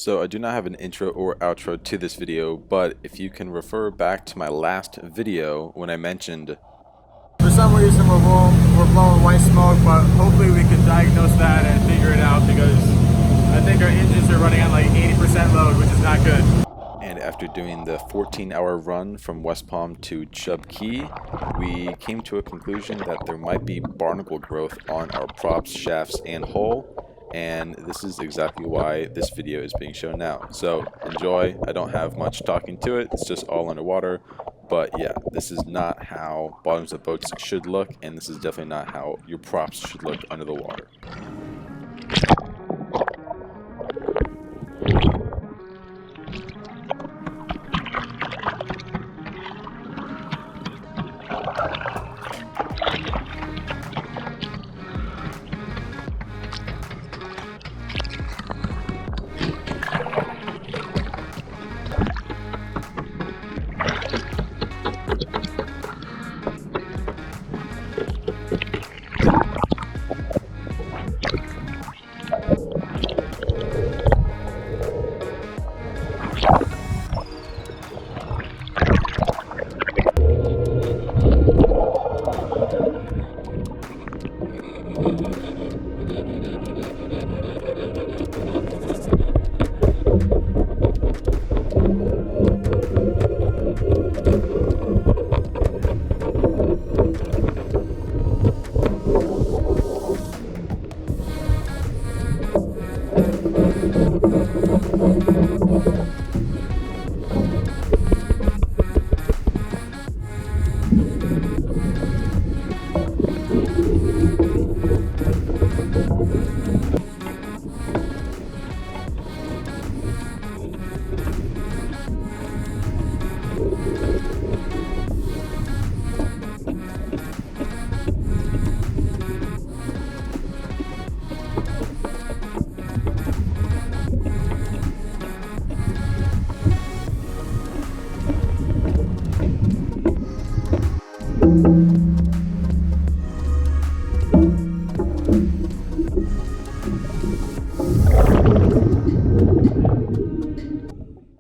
So I do not have an intro or outro to this video, but if you can refer back to my last video when I mentioned for some reason we're blowing white smoke, but hopefully we can diagnose that and figure it out, because I think our engines are running on like 80% load, which is not good. And after doing the 14-hour run from West Palm to Chub Key, we came to a conclusion that there might be barnacle growth on our props, shafts, and hull, and this is exactly why this video is being shown now. So enjoy. I don't have much talking to it, it's just all underwater, but yeah, this is not how bottoms of boats should look, and this is definitely not how your props should look under the water.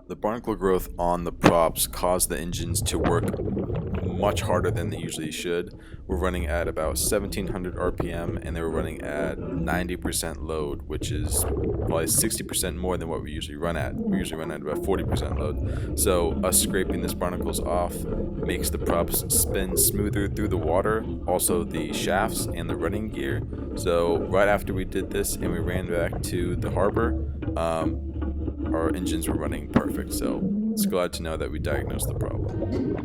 The barnacle growth on the props caused the engines to work much harder than they usually should. We're running at about 1700 RPM and they were running at 90% load, which is probably 60% more than what we usually run at. We usually run at about 40% load. So us scraping this barnacles off makes the props spin smoother through the water, also the shafts and the running gear. So right after we did this and we ran back to the harbor, our engines were running perfect, so it's glad to know that we diagnosed the problem.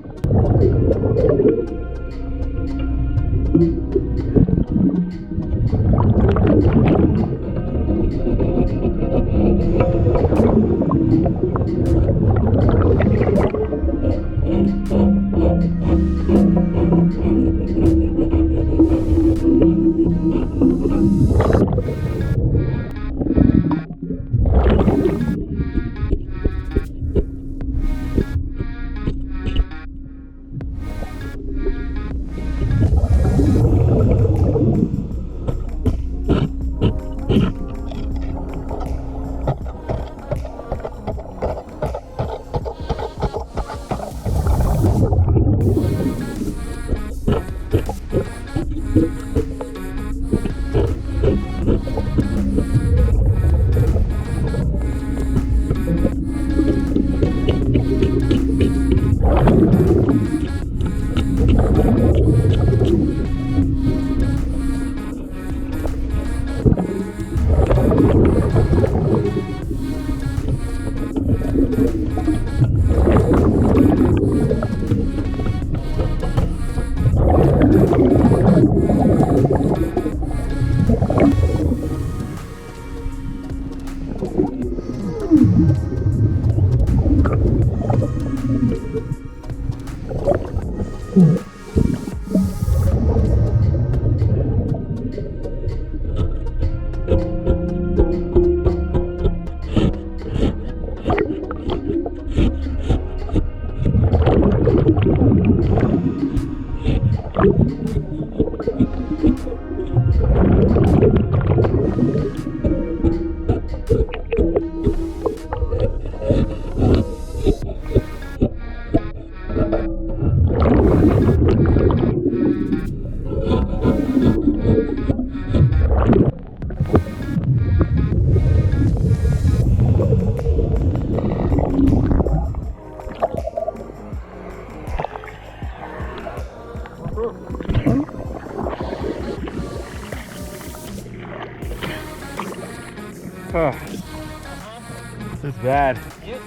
bad. Yep.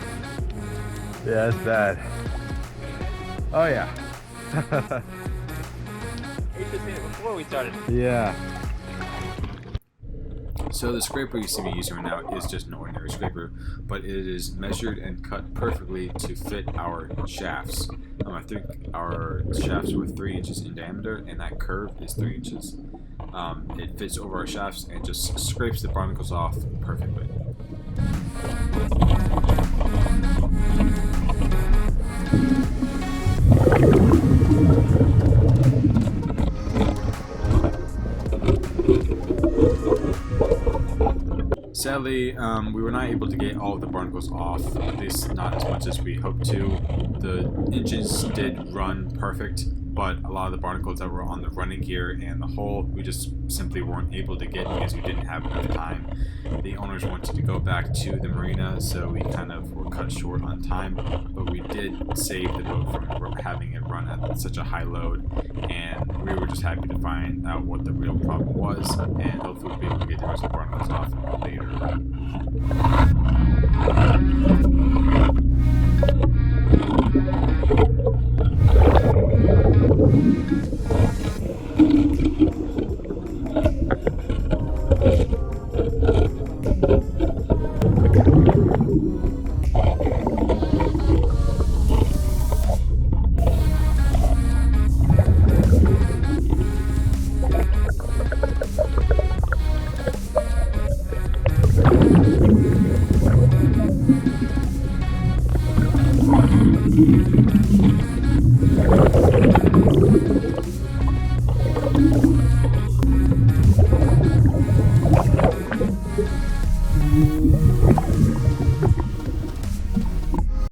Yeah, it's bad. Oh yeah. We just hit it before we started. Yeah. So the scraper you see me using right now is just an ordinary scraper, but it is measured and cut perfectly to fit our shafts. I think our shafts were 3 inches in diameter, and that curve is 3 inches. It fits over our shafts and just scrapes the barnacles off perfectly. Sadly, we were not able to get all of the barnacles off, at least not as much as we hoped to. The engines did run perfect, but a lot of the barnacles that were on the running gear and the hull, we just simply weren't able to get because we didn't have enough time. The owners wanted to go back to the marina, so we kind of were cut short on time, but we did save the boat from having it run at such a high load, and we were just happy to find out what the real problem was, and hopefully we'll be able to get the rest of the barnacles off later.